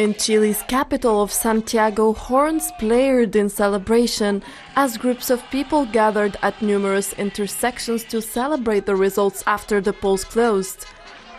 In Chile's capital of Santiago, horns blared in celebration as groups of people gathered at numerous intersections to celebrate the results after the polls closed.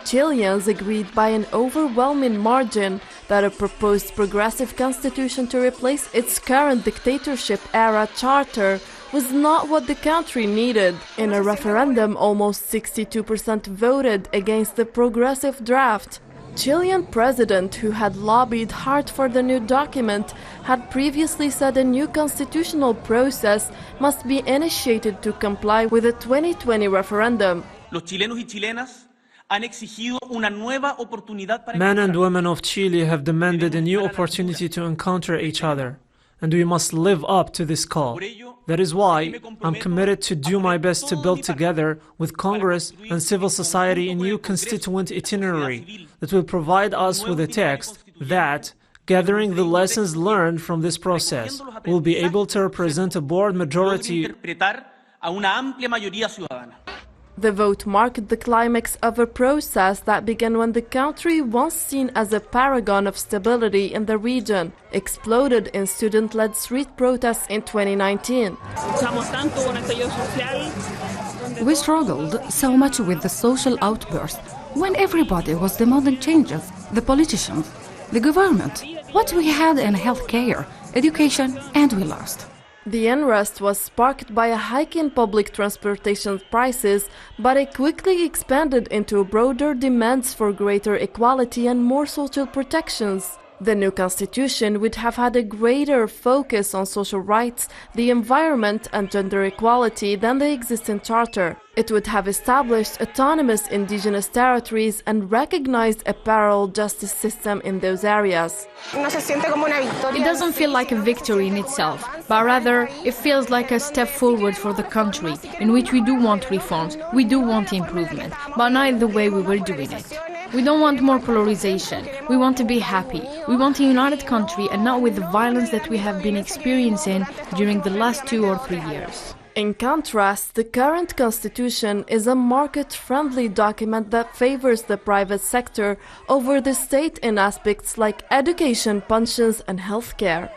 Chileans agreed by an overwhelming margin that a proposed progressive constitution to replace its current dictatorship-era charter was not what the country needed. In a referendum, almost 62% voted against the progressive draft. Chilean president, who had lobbied hard for the new document, had previously said a new constitutional process must be initiated to comply with the 2020 referendum. Los chilenos y chilenas han exigido una nueva oportunidad para Men and women of Chile have demanded a new opportunity to encounter each other, and we must live up to this call. That is why I'm committed to do my best to build together with Congress and civil society a new constituent itinerary that will provide us with a text that, gathering the lessons learned from this process, will be able to represent a broad majority. The vote marked the climax of a process that began when the country, once seen as a paragon of stability in the region, exploded in student-led street protests in 2019. We struggled so much with the social outburst when everybody was demanding changes, the politicians, the government, what we had in healthcare, education, and we lost. The unrest was sparked by a hike in public transportation prices, but it quickly expanded into broader demands for greater equality and more social protections. The new constitution would have had a greater focus on social rights, the environment, and gender equality than the existing charter. It would have established autonomous indigenous territories and recognized a parallel justice system in those areas. It doesn't feel like a victory in itself, but rather it feels like a step forward for the country, in which we do want reforms, we do want improvement, but not the way we were doing it. We don't want more polarization. We want to be happy. We want a united country and not with the violence that we have been experiencing during the last 2 or 3 years. In contrast, the current constitution is a market-friendly document that favors the private sector over the state in aspects like education, pensions, and healthcare.